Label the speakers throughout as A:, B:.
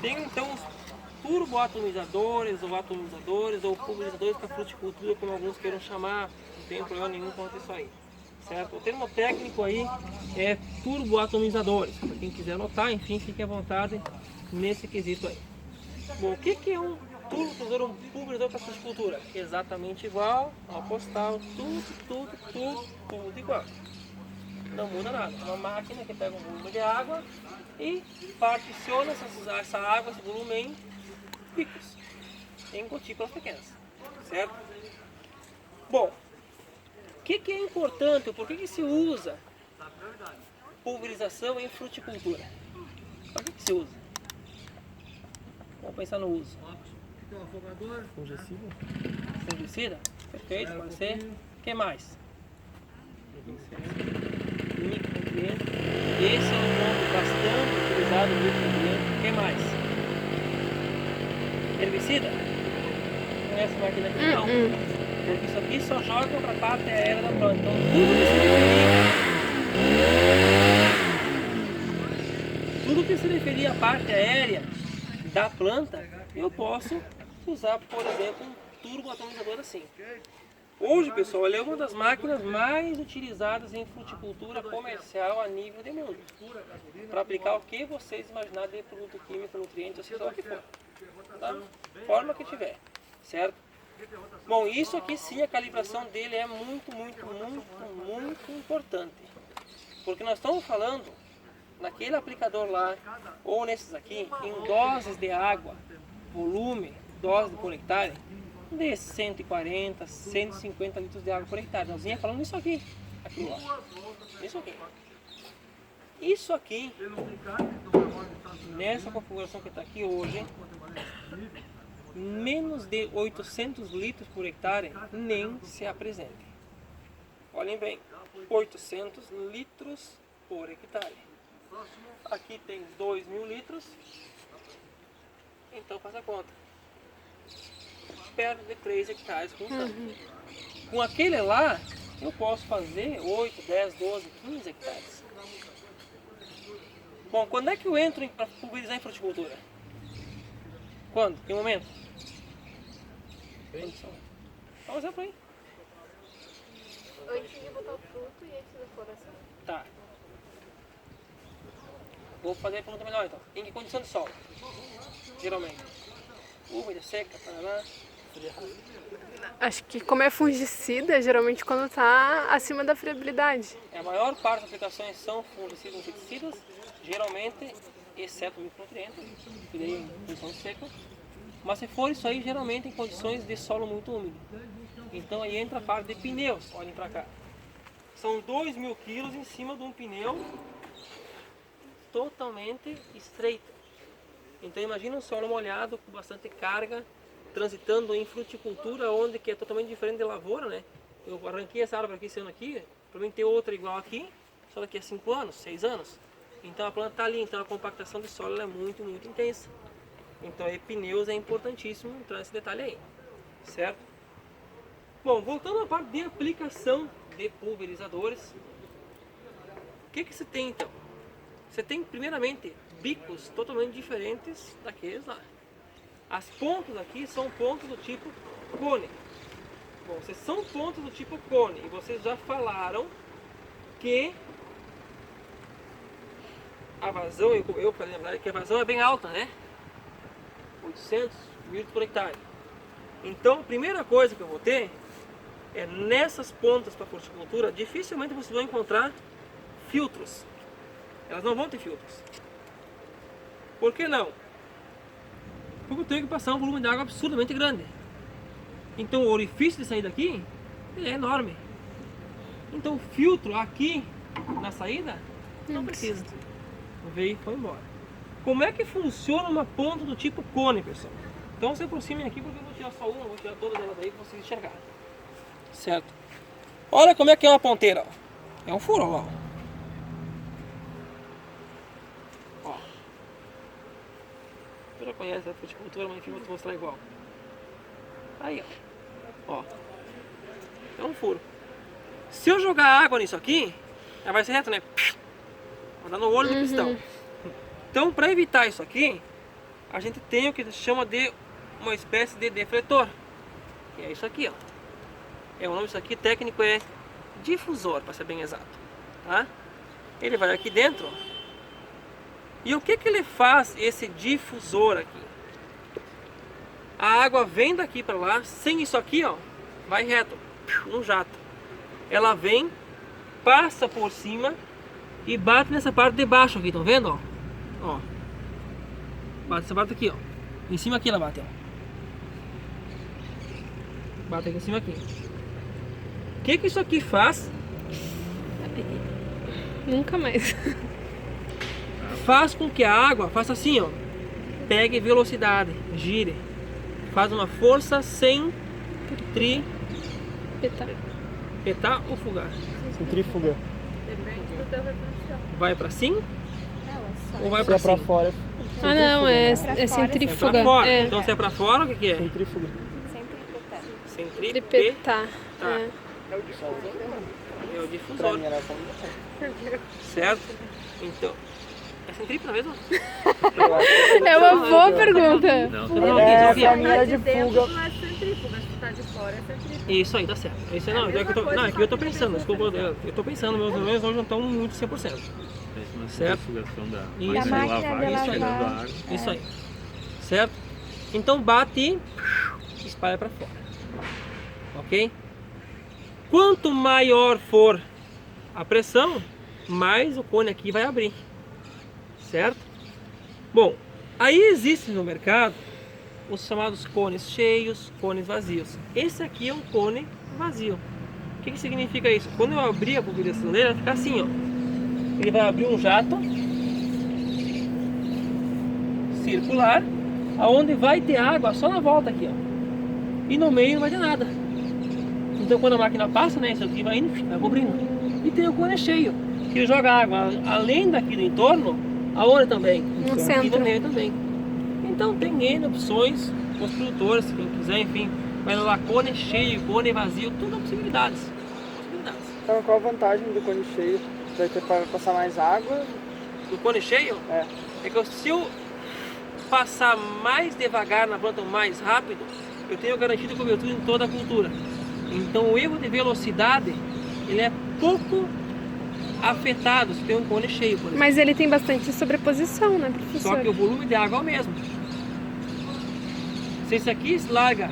A: Tem então os turboatomizadores ou pulverizadores para fruticultura, como alguns queiram chamar, não tem problema nenhum quanto isso aí. Certo? O termo técnico aí é turboatomizadores. Para quem quiser anotar, enfim, fique à vontade nesse quesito aí. Bom, o que é um turboatomizador, um pulverizador para fruticultura? Exatamente igual ao postal, tudo igual. Não muda nada. É uma máquina que pega um volume de água e particiona essa água, esse volume em picos, em gotículas pequenas, certo? Bom, o que é importante, por que se usa pulverização em fruticultura? Para que se usa? Vamos pensar no uso.
B: Fungicida?
A: Fungicida? Perfeito, pode ser. O que mais? Micronutriente. Esse é um ponto bastante utilizado no micronutriente. O que mais? Herbicida? Não é essa máquina aqui não. Porque isso aqui só joga para a parte aérea da planta. Então tudo que se referir à parte aérea da planta, eu posso usar, por exemplo, um turboatomizador assim. Hoje, pessoal, ele é uma das máquinas mais utilizadas em fruticultura comercial a nível de mundo. Para aplicar o que vocês imaginarem de produto químico, nutriente, ou seja o que for. Da forma que tiver, certo? Bom, isso aqui sim, a calibração dele é muito importante. Porque nós estamos falando, naquele aplicador lá, ou nesses aqui, em doses de água, volume, dose por hectare, de 140, 150 litros de água por hectare. Nós vinha falando isso aqui, aqui lá. Isso aqui. Isso aqui, nessa configuração que está aqui hoje, menos de 800 litros por hectare nem se apresenta. Olhem bem, 800 litros por hectare. Aqui tem 2.000 litros, então faz a conta. Perto de 3 hectares por tanque. Com aquele lá, eu posso fazer 8, 10, 12, 15 hectares. Bom, quando é que eu entro para pulverizar em fruticultura? Quando? Que momento? Dá um exemplo aí.
C: Antes de botar o fruto e antes da floração.
A: Tá. Vou fazer a pergunta melhor então. Em que condição de solo? Geralmente. Úmida, seca, paraná.
D: Acho que como é fungicida, geralmente quando está acima da friabilidade.
A: A maior parte das aplicações são fungicidas e inseticidas, geralmente, exceto o micronutriente, que daí em condições secas. Mas se for isso aí, geralmente em condições de solo muito úmido. Então aí entra a parte de pneus, olhem para cá. São 2.000 quilos em cima de um pneu totalmente estreito. Então imagina um solo molhado com bastante carga, transitando em fruticultura, onde que é totalmente diferente de lavoura, né? Eu arranquei essa árvore aqui, esse ano aqui, para mim ter outra igual aqui, só daqui a 5 anos, 6 anos. Então a planta está ali, então a compactação de solo é muito intensa. Então aí pneus é importantíssimo entrar nesse detalhe aí, certo? Bom, voltando à parte de aplicação de pulverizadores, o que você tem então? Você tem primeiramente bicos totalmente diferentes daqueles lá. As pontas aqui são pontos do tipo cone. Bom, se são pontos do tipo cone e vocês já falaram que a vazão, eu falei na verdade que a vazão é bem alta, né? 800 mil por hectare. Então a primeira coisa que eu vou ter é nessas pontas para fruticultura, dificilmente vocês vão encontrar filtros. Elas não vão ter filtros. Por que não? Porque eu tenho que passar um volume de água absurdamente grande. Então o orifício de saída aqui é enorme. Então o filtro aqui na saída não precisa. Veio e foi embora. Como é que funciona uma ponta do tipo cone, pessoal? Então se aproximem aqui porque eu vou tirar só uma, vou tirar todas elas aí para vocês enxergarem. Certo? Olha como é que é uma ponteira. Ó. É um furo, ó. Você já conhece a fruticultura, mas enfim, vou te mostrar igual. Aí, ó. É um furo. Se eu jogar água nisso aqui, ela vai ser reto, né? Vai dar no olho do pistão. Então, para evitar isso aqui, a gente tem o que se chama de uma espécie de defletor, que é isso aqui, ó. O nome disso aqui técnico é difusor, para ser bem exato, tá? Ele vai aqui dentro, ó. E o que ele faz, esse difusor aqui? A água vem daqui para lá, sem isso aqui, ó, vai reto, no jato. Ela vem, passa por cima e bate nessa parte de baixo aqui, estão vendo, ó? Bate essa parte aqui, ó. Em cima aqui ela bate, ó. Bate aqui em cima aqui. O que isso aqui faz?
D: Nunca mais.
A: Faz com que a água faça assim, ó. Pegue velocidade, gire. Faz uma força centrifugar.
B: Centrífuga.
C: Depende do teu referencial.
A: Vai pra cima ou vai
B: Se
A: pra
B: é pra
A: cima?
B: fora,
D: Ah, não, é
C: Pra fora,
A: É
D: centrífuga.
A: pra fora.
D: É.
A: Então se é pra fora, o que é?
B: centrífuga.
C: Sempre proteger.
A: Centripetar.
D: Tripetar.
A: Tá.
D: É.
A: É o
B: Pra
A: difusor.
B: mim era como
A: Certo? Então. É centrípeta mesmo?
D: É uma boa pergunta.
A: Não,
B: pra mim era de
C: dentro
B: fuga.
C: não é centrífuga, se tá de fora é centrífuga.
A: Isso aí, tá certo. Isso aí, não, é que eu tô, não, é que eu tô pensando, desculpa, eu tô pensando, meus números hoje não estão muito 100%.
E: Faz uma
A: Certo.
E: centrifugação da
A: Isso.
E: máquina de
C: Da
E: lavar,
C: máquina de
E: espalhando a
C: lavar.
E: água.
A: Isso aí. Certo? Então bate e espalha para fora. Ok? Quanto maior for a pressão, mais o cone aqui vai abrir. Certo? Bom, aí existem no mercado os chamados cones cheios, cones vazios. Esse aqui é um cone vazio. O que significa isso? Quando eu abrir a pulverização dele, vai ficar assim, ó. Ele vai abrir um jato circular, aonde vai ter água só na volta aqui, ó. E no meio não vai ter nada. Então quando a máquina passa, né, isso aqui vai indo, vai cobrindo. E tem o cone cheio, que ele joga água além daqui do entorno, aonde também?
D: No
A: E
D: centro.
A: no meio também. Então tem N opções, os produtores, quem quiser, enfim, vai lá, cone cheio, cone vazio, tudo possibilidades.
B: Então qual a vantagem do cone cheio? Vai ter para passar mais água?
A: O cone cheio
B: É.
A: é que se eu passar mais devagar na planta, mais rápido, eu tenho garantido cobertura em toda a cultura. Então o erro de velocidade, ele é pouco afetado se tem um cone cheio, por exemplo.
D: Mas ele tem bastante sobreposição, né, professor?
A: Só que o volume de água é o mesmo. Se esse aqui larga,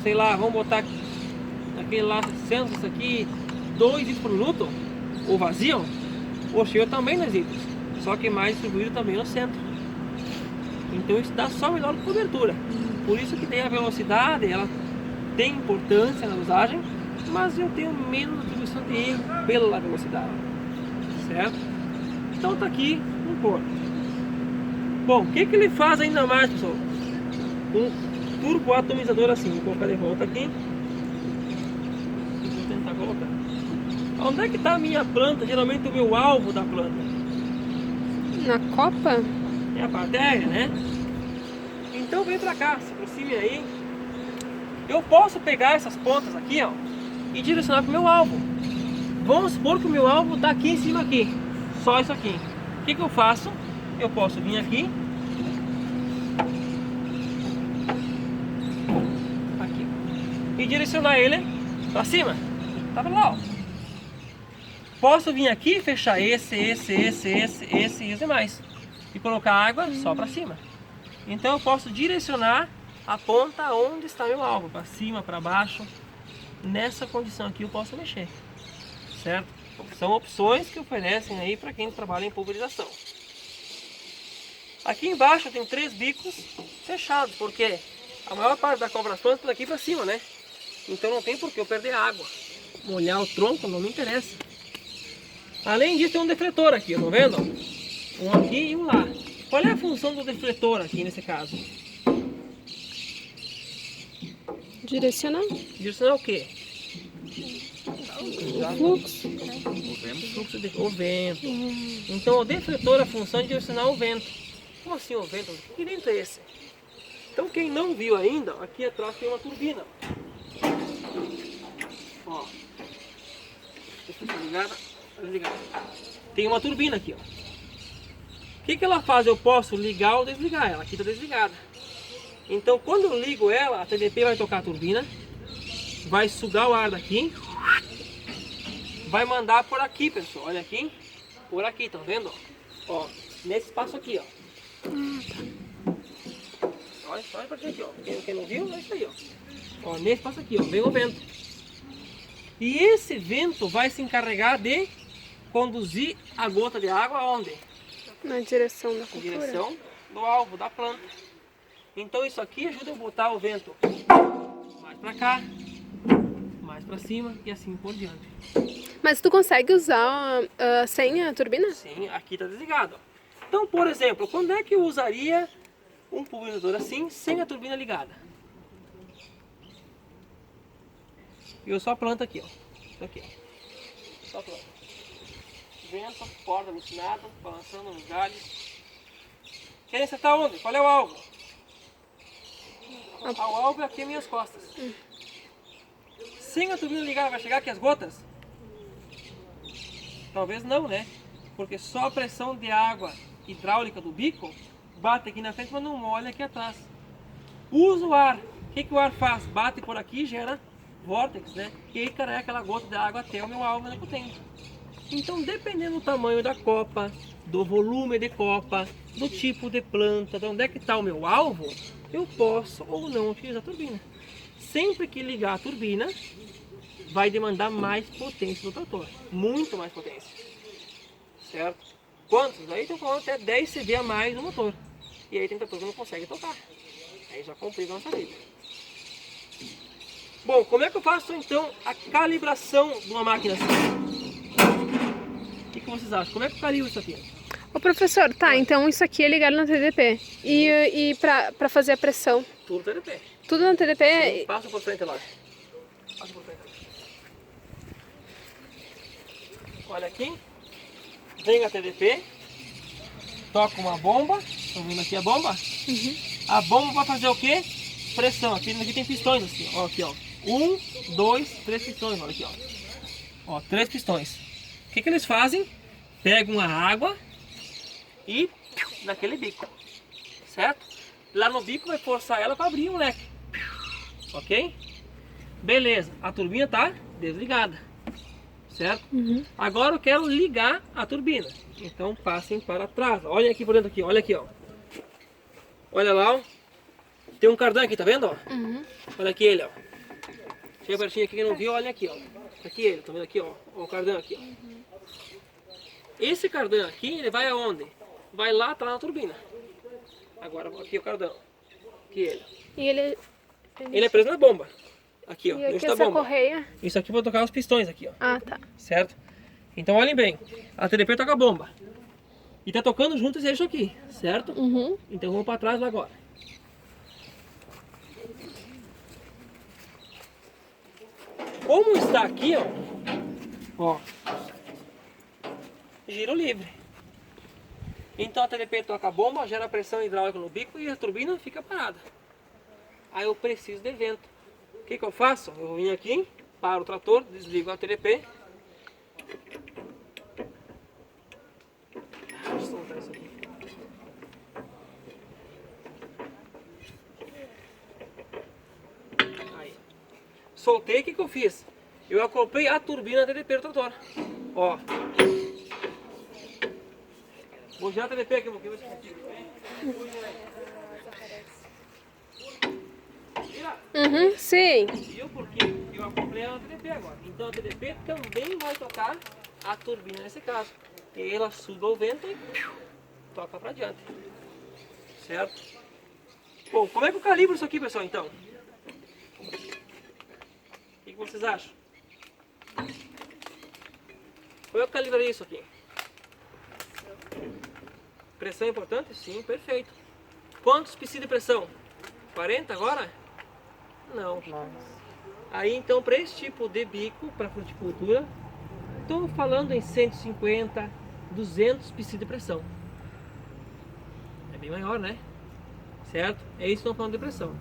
A: sei lá, vamos botar aquele lá 700, isso aqui 2 litros por minuto, o vazio, o cheio também 2 litros, só que mais distribuído também no centro. Então isso dá só melhor cobertura. Por isso que tem a velocidade, ela tem importância na usagem, mas eu tenho menos atribuição de erro pela velocidade. Certo? Então tá aqui um corpo. Bom, o que ele faz ainda mais, pessoal? Um turbo atomizador assim, vou colocar de volta aqui. Vou tentar colocar. Onde é que está a minha planta? Geralmente o meu alvo da planta
D: Na copa?
A: é a parte aérea, né? Então vem pra cá, se aproxime aí. Eu posso pegar essas pontas aqui, ó, e direcionar pro meu alvo. Vamos supor que o meu alvo está aqui em cima aqui, só isso aqui. O que eu faço? Eu posso vir aqui, e direcionar ele para cima. Tá pra lá, ó. Posso vir aqui e fechar esse e os demais. E colocar água só para cima. Então eu posso direcionar a ponta onde está meu alvo, para cima, para baixo. Nessa condição aqui eu posso mexer. Certo? São opções que oferecem aí para quem trabalha em pulverização. Aqui embaixo tem 3 bicos fechados, porque a maior parte da cobra planta está daqui para cima, né? Então não tem por que eu perder água. Molhar o tronco não me interessa. Além disso tem um defletor aqui, estão vendo? Um aqui e um lá. Qual é a função do defletor aqui nesse caso?
D: Direcionar
A: Direcionar o quê?
D: o fluxo.
A: O vento. Então o defletor, a função é direcionar o vento. Como assim o vento? Que vento é esse? Então quem não viu ainda, aqui atrás tem uma turbina. Ó. Deixa eu desligar. Tem uma turbina aqui, ó. O que ela faz? Eu posso ligar ou desligar ela. Aqui está desligada. Então quando eu ligo ela, a TDP vai tocar a turbina, vai sugar o ar daqui, vai mandar por aqui, pessoal. Olha aqui, por aqui, tá vendo? Ó, nesse espaço aqui, ó. Olha pra gente, ó. Quem não viu, é isso aí, ó. Ó, nesse espaço aqui, ó, vem o vento. E esse vento vai se encarregar de conduzir a gota de água aonde?
D: Na direção da
A: Na
D: cultura.
A: direção do alvo, da planta. Então isso aqui ajuda a botar o vento mais pra cá, mais pra cima e assim por diante.
D: Mas tu consegue usar sem a turbina?
A: Sim, aqui tá desligado, ó. Então, por exemplo, quando é que eu usaria um pulverizador assim, sem a turbina ligada? Eu só planto aqui, ó. Isso aqui, ó. Só planto. Vento, corda alucinada, balançando nos galhos. Querem acertar onde? Qual é o alvo? O alvo é aqui nas minhas costas. Sem a turbina ligada, vai chegar aqui as gotas? Talvez não, né? Porque só a pressão de água hidráulica do bico bate aqui na frente, mas não molha aqui atrás. Usa o ar. O que o ar faz? Bate por aqui, gera vórtex, né? E aí carrega aquela gota de água até o meu alvo, né, que eu tenho. Então, dependendo do tamanho da copa, do volume de copa, do tipo de planta, de onde é que está o meu alvo, eu posso ou não utilizar a turbina. Sempre que ligar a turbina, vai demandar mais potência do trator. Muito mais potência. Certo? Quantos? Aí estou falando até 10 CV a mais no motor. E aí tem trator que não consegue tocar. Aí já complica a nossa vida. Bom, como é que eu faço então a calibração de uma máquina assim? O que vocês acham? Como é que eu calibro isso aqui?
D: Ô professor, tá, então isso aqui é ligado na TDP. E pra fazer a pressão?
A: Tudo TDP.
D: Tudo na TDP?
A: Sim, passa por frente lá. Passa por frente. Olha aqui. Vem a TDP. Toca uma bomba. Estão vendo aqui a bomba?
D: Uhum.
A: A bomba vai fazer o quê? Pressão. Aqui tem pistões assim, ó. Aqui, ó. 1, 2, 3 pistões. Olha aqui, ó. Ó, 3 pistões. O que eles fazem? Pegam a água e naquele bico. Certo? Lá no bico vai forçar ela para abrir um leque. Ok? Beleza. A turbina tá desligada. Certo?
D: Uhum.
A: Agora eu quero ligar a turbina. Então passem para trás. Olha aqui por dentro aqui. Olha aqui, ó. Olha lá, ó. Tem um cardan aqui, tá vendo, ó?
D: Uhum.
A: Olha aqui ele, ó. Chega pertinho aqui, quem não viu, olha aqui, ó. Aqui ele, tá vendo aqui, ó. O cardan aqui, ó. Esse cardan aqui, ele vai aonde? Vai lá atrás na turbina. Agora, aqui o cardão. Aqui ele.
D: E ele
A: Ele é preso na bomba. Aqui, ó.
D: E aqui
A: Eixo da
D: essa
A: bomba.
D: correia?
A: Isso aqui vai tocar os pistões aqui, ó.
D: Ah, tá.
A: Certo? Então olhem bem. A TDP toca a bomba. E tá tocando junto esse eixo aqui, certo?
D: Uhum.
A: Então vamos para trás agora. Como está aqui, ó, giro livre. Então a TDP toca a bomba, gera pressão hidráulica no bico e a turbina fica parada. Aí eu preciso de vento. O que eu faço? Eu vou vir aqui, paro o trator, desligo a TDP. Deixa eu soltar isso aqui. Aí. Soltei, o que eu fiz? Eu acoplei a turbina da TDP do trator. Ó. Vou girar a TDP aqui um pouquinho, ver se consigo. Vira.
D: Uhum, sim.
A: Viu por quê? Eu acoplei a TDP agora. Então a TDP também vai tocar a turbina nesse caso. E aí ela suga o vento e toca pra diante. Certo? Bom, como é que eu calibro isso aqui, pessoal, então? O que vocês acham? Como é que eu calibrei isso aqui? Pressão é importante? Sim, perfeito. Quantos psi de pressão? 40 agora? Não. Aí então, para esse tipo de bico, para fruticultura, estou falando em 150, 200 psi de pressão. É bem maior, né? Certo? É isso que estamos falando de pressão.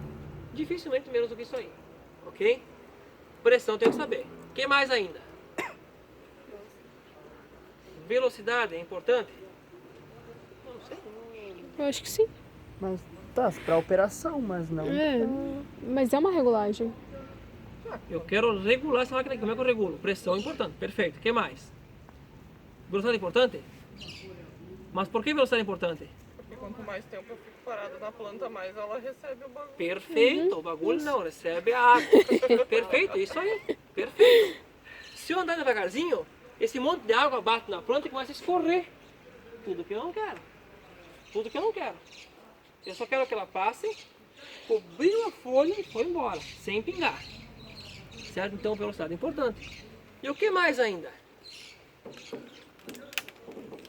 A: Dificilmente menos do que isso aí. Ok? Pressão tem que saber. O que mais ainda? Velocidade é importante? Não sei.
D: Eu acho que sim.
B: Mas tá, pra operação, mas não.
D: É, mas é uma regulagem.
A: Eu quero regular essa máquina aqui. Como é que eu regulo? Pressão é importante, perfeito. O que mais? Velocidade é importante? Mas por que velocidade é importante?
E: Porque quanto mais tempo eu fico parada na planta, mais ela recebe o bagulho.
A: Perfeito, o bagulho não, recebe a água. Perfeito, isso aí, perfeito. Se eu andar devagarzinho, esse monte de água bate na planta e começa a escorrer. Tudo que eu não quero. Tudo que eu não quero. Eu só quero que ela passe, cobriu a folha e foi embora, sem pingar. Certo? Então velocidade é importante. E o que mais ainda?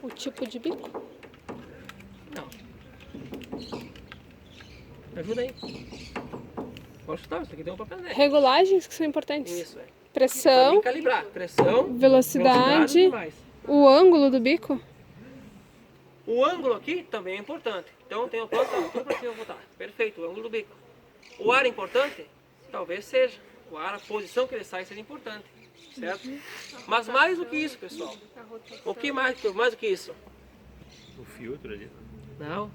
D: O tipo de bico.
A: Não. Me ajuda aí. Pode chutar, isso aqui tem um papel dele.
D: Regulagens que são importantes.
A: Isso, é. Pra
D: Pressão,
A: mim calibrar. Pressão,
D: velocidade,
A: e mais.
D: o ângulo do bico.
A: O ângulo aqui também é importante. Então tem a planta, tudo para cima botar. Perfeito, o ângulo do bico. O ar é importante? Talvez seja. O ar, a posição que ele sai seja importante. Certo? Mas mais do que isso, pessoal. O que mais do que isso?
F: O filtro ali.
A: Não.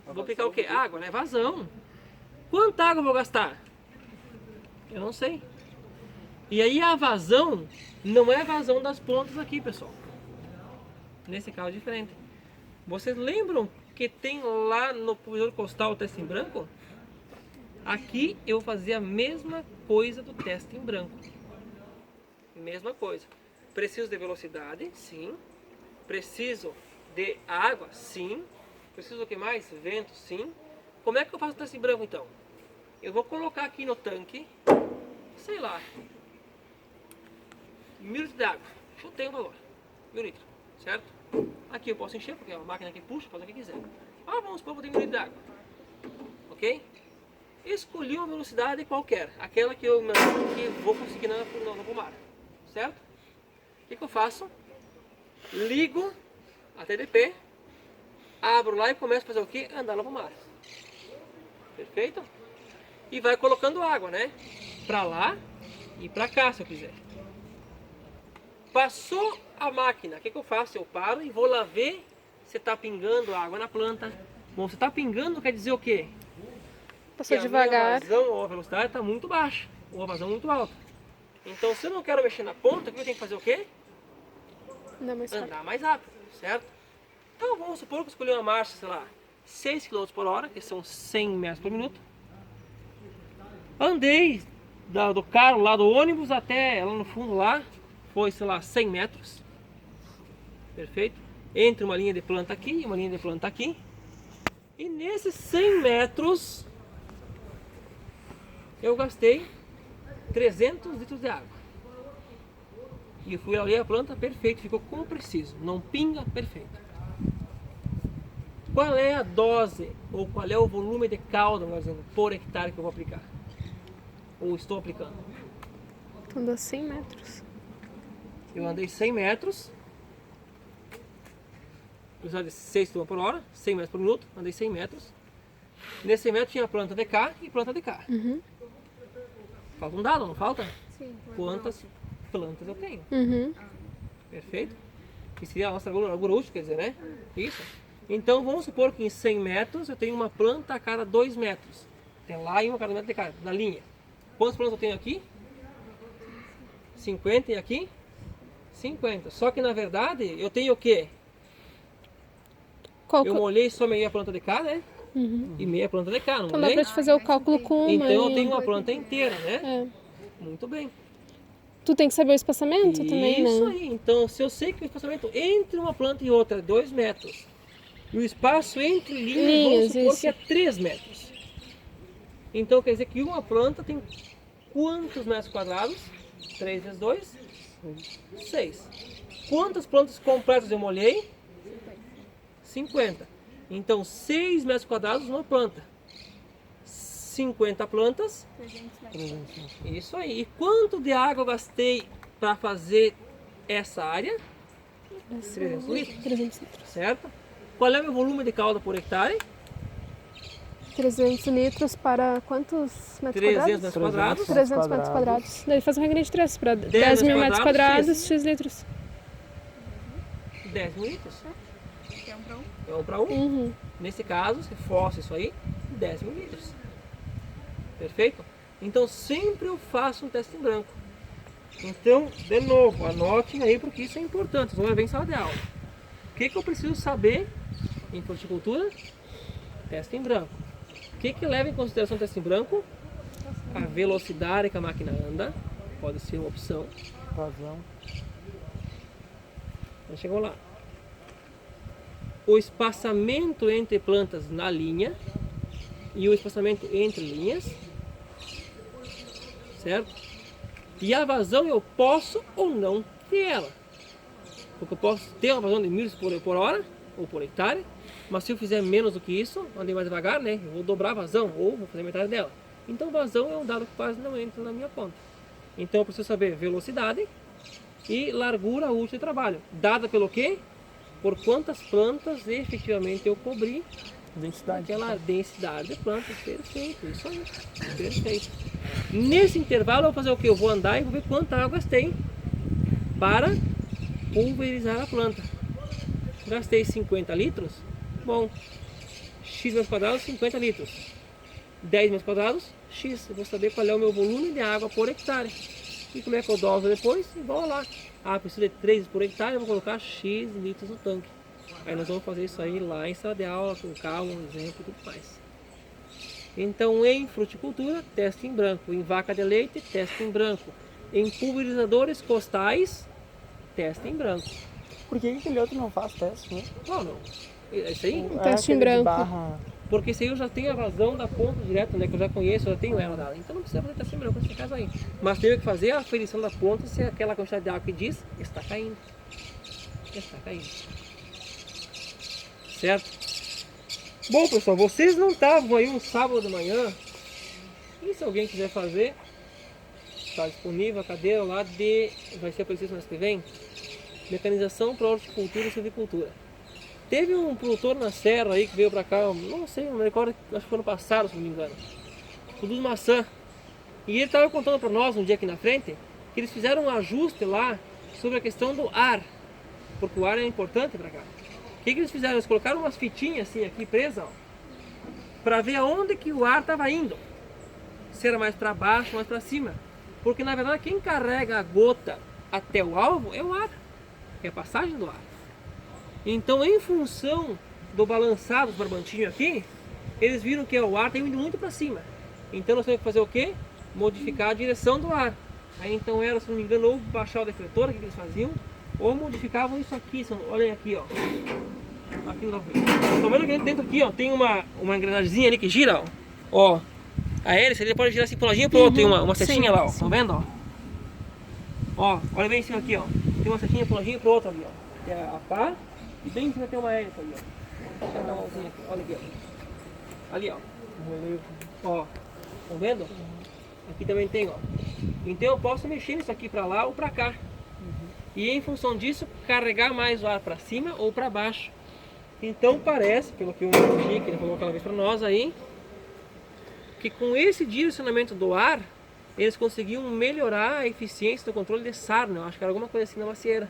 A: Vou aplicar o quê? Água, né? Vazão. Quanta água eu vou gastar? Eu não sei. E aí a vazão não é a vazão das pontas aqui, pessoal. Nesse caso é diferente. Vocês lembram que tem lá no pulidor costal o teste em branco? Aqui eu vou fazer a mesma coisa do teste em branco. Mesma coisa. Preciso de velocidade? Sim. Preciso de água? Sim. Preciso do que mais? Vento? Sim. Como é que eu faço o teste em branco então? Eu vou colocar aqui no tanque, sei lá, 1000 litros de água. Chutei um valor. 1000 litros, certo? Aqui eu posso encher, porque é uma máquina que puxa, faz o que quiser. Vamos supor que eu tenho 1000 litros de água. Ok? Escolhi uma velocidade qualquer, aquela que eu vou conseguir na pomar. Certo? O que eu faço? Ligo a TDP, abro lá e começo a fazer o que? Andar na pomar. Perfeito? E vai colocando água, né? Pra lá e pra cá, se eu quiser. Passou a máquina, o que eu faço? Eu paro e vou lá ver se está pingando água na planta. Bom, se está pingando quer dizer o quê?
D: Passou
A: que
D: devagar.
A: a vazão ou a velocidade está muito baixa, ou a vazão muito alta. Então, se eu não quero mexer na ponta, o que eu tenho que fazer o quê? Andar mais rápido, certo? Então, vamos supor que eu escolhi uma marcha, sei lá, 6 km por hora, que são 100 metros por minuto. Andei do carro lá do ônibus até lá no fundo lá, foi, sei lá, 100 metros. Perfeito? Entre uma linha de planta aqui e uma linha de planta aqui. E nesses 100 metros, eu gastei 300 litros de água. E eu fui ali a planta, perfeito, ficou como preciso. Não pinga, perfeito. Qual é a dose, ou qual é o volume de calda, por hectare que eu vou aplicar? Ou estou aplicando?
D: Então dá 100 metros.
A: Eu andei 100 metros. Velocidade de 6 km por hora, 100 metros por minuto, andei 100 metros. Nesse 100 metros tinha planta de cá e planta de cá.
D: Uhum.
A: Falta um dado, não falta?
C: Sim.
A: Quantas plantas eu tenho?
D: Uhum.
A: Perfeito? Que seria a nossa largura útil, quer dizer, né? Isso. Então vamos supor que em 100 metros eu tenho uma planta a cada 2 metros. Tem lá e uma a cada metro de cada, na linha. Quantas plantas eu tenho aqui? 50 e aqui? 50. Só que na verdade eu tenho o quê? Eu molhei só meia planta de cá, né?
D: Uhum.
A: E meia planta de cá, não
D: Então dá
A: molhei?
D: pra te fazer o cálculo com uma.
A: Então eu tenho uma planta inteira, né?
D: É.
A: Muito bem.
D: Tu tem que saber o espaçamento também, né?
A: Isso aí. Então, se eu sei que o espaçamento entre uma planta e outra é 2 metros, e o espaço entre linhas, vamos supor que é 3 metros. Então, quer dizer que uma planta tem quantos metros quadrados? 3 vezes 2? 6. Quantas plantas completas eu molhei? 50. Então, 6 metros quadrados uma planta. 50 plantas.
C: 300 metros.
A: Isso aí. E quanto de água eu gastei para fazer essa área? 300 litros.
D: 300 litros.
A: Certo? Qual é o meu volume de calda por hectare?
D: 300 litros para quantos metros
A: 300
D: quadrados?
A: metros quadrados.
D: 300 metros quadrados. Daí faz uma regra de 3 para 10
A: metros
D: mil metros
A: quadrados,
D: quadrados, X litros.
A: 10 mil litros.
C: Quer um pra um?
A: é 1 para 1. Nesse caso, se fosse isso aí, 10 mililitros. Perfeito? Então sempre eu faço um teste em branco. Então, de novo, anotem aí porque isso é importante. Vocês vão ver em sala de aula. O que eu preciso saber em fruticultura? Teste em branco. O que leva em consideração o teste em branco? A velocidade que a máquina anda. Pode ser uma opção.
B: Vazão.
A: Já chegou lá. O espaçamento entre plantas na linha e o espaçamento entre linhas, certo? E a vazão eu posso ou não ter ela, porque eu posso ter uma vazão de 1000 por hora ou por hectare, mas se eu fizer menos do que isso, andei mais devagar, né? Eu vou dobrar a vazão ou vou fazer metade dela. Então vazão é um dado que quase não entra na minha conta. Então eu preciso saber velocidade e largura útil de trabalho, dada pelo quê? Por quantas plantas efetivamente eu cobri.
B: Densidade.
A: Aquela densidade de plantas. Perfeito, isso aí. Perfeito. Nesse intervalo eu vou fazer o que? Eu vou andar e vou ver quanta água gastei para pulverizar a planta. Gastei 50 litros. Bom, x metros quadrados, 50 litros. 10 metros quadrados, x. Eu vou saber qual é o meu volume de água por hectare. E como é que eu doso depois? Igual lá. Ah, preciso de 3 por hectare, eu vou colocar x litros no tanque. Aí nós vamos fazer isso aí lá em sala de aula, com calma, um exemplo e tudo mais. Então em fruticultura, teste em branco. Em vaca de leite, teste em branco. Em pulverizadores costais, teste em branco.
B: Por que aquele outro não faz teste, né?
A: Qual não? É isso aí?
D: Teste em
B: aquele de
D: branco.
B: barra.
A: Porque esse aí eu já tenho a vazão da ponta direto, né? Que eu já conheço, eu já tenho ela dada. Então não precisa fazer teste em branco nesse caso aí. Mas tenho que fazer a aferição da ponta se aquela quantidade de água que diz está caindo. Está caindo. Certo? Bom, pessoal, vocês não estavam aí um sábado de manhã. E se alguém quiser fazer, está disponível a cadeira lá de... vai ser preciso mês que vem. Mecanização para horticultura e silvicultura. Teve um produtor na serra aí que veio pra cá, não sei, não me recordo, acho que foi ano passado, se não me engano. Produz maçã. E ele estava contando para nós um dia aqui na frente que eles fizeram um ajuste lá sobre a questão do ar. Porque o ar é importante para cá. O que eles fizeram? Eles colocaram umas fitinhas assim aqui presas, para ver aonde que o ar estava indo. Se era mais para baixo, mais para cima. Porque na verdade quem carrega a gota até o alvo é o ar. É a passagem do ar. Então em função do balançado dos barbantinhos aqui, eles viram que o ar está indo muito para cima. Então nós temos que fazer o quê? Modificar a direção do ar. Aí então era, se não me engano, ou baixar o defletor, o que eles faziam, ou modificavam isso aqui. Olhem aqui, ó. Aqui no Estão vendo que dentro aqui, ó, tem uma engrenagemzinha ali que gira, ó. A hélice, ele pode girar assim para um ladinho para o outro. Tem uma setinha lá, ó. Estão vendo, ó? Ó, olha bem em cima aqui, ó. Tem uma setinha para um ladinho e para o outro ali, ó. Tem a pá e bem em cima tem uma hélice ali, ó. Deixa eu dar uma mãozinha aqui, olha aqui, ó. Ali, ó. Ó, estão vendo? Aqui também tem, ó. Então eu posso mexer isso aqui para lá ou para cá. E em função disso, carregar mais o ar para cima ou para baixo. Então parece, pelo que o Chico ele falou aquela vez para nós aí, que com esse direcionamento do ar, eles conseguiam melhorar a eficiência do controle de sarna. Eu acho que era alguma coisa assim na macieira.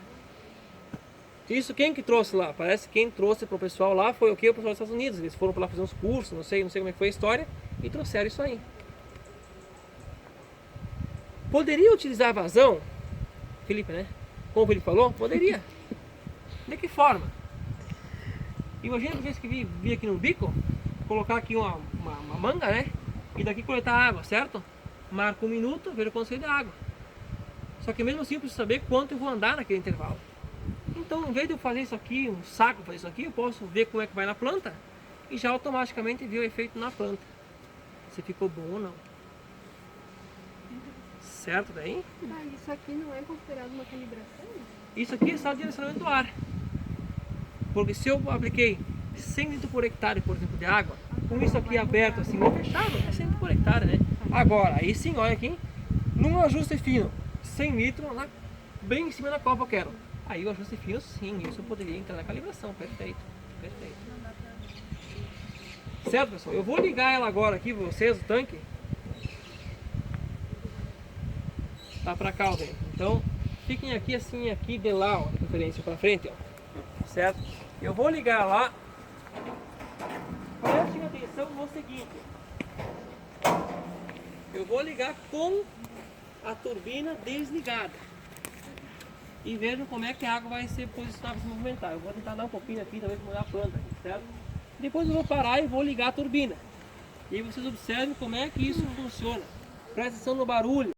A: Isso quem que trouxe lá? Parece que quem trouxe para o pessoal lá foi o que? O pessoal dos Estados Unidos. Eles foram para lá fazer uns cursos, não sei como é que foi a história, e trouxeram isso aí. Poderia utilizar a vazão, Felipe, né? Como o Felipe falou, poderia. De que forma? Imagina vocês que vir aqui no bico, colocar aqui uma manga, né? E daqui coletar água, certo? Marca 1 minuto, veja quanto sai de água. Só que mesmo assim eu preciso saber quanto eu vou andar naquele intervalo. Então, em vez de eu fazer isso aqui, um saco fazer isso aqui, eu posso ver como é que vai na planta e já automaticamente ver o efeito na planta. Se ficou bom ou não. Certo daí?
D: Ah, isso aqui não é considerado uma calibração?
A: Isso aqui é só o direcionamento do ar. Porque se eu apliquei 100 litros por hectare, por exemplo, de água, com isso aqui aberto assim, ou fechado, é 100 litros por hectare, né? Agora, aí sim, olha aqui, num ajuste fino, 100 litros lá, bem em cima da copa eu quero. Aí o ajuste fino, sim, isso poderia entrar na calibração, perfeito, perfeito. Certo, pessoal? Eu vou ligar ela agora aqui para vocês, o tanque. Tá pra cá, ó, velho. Então, fiquem aqui assim, aqui de lá, ó, de preferência, pra frente, ó. Certo? Eu vou ligar lá Então eu vou o seguinte, eu vou ligar com a turbina desligada e vejo como é que a água vai ser posicionada para se movimentar. Eu vou tentar dar um pouquinho aqui também para molhar a planta, certo? Depois eu vou parar e vou ligar a turbina. E aí vocês observem como é que isso funciona. Presta atenção no barulho.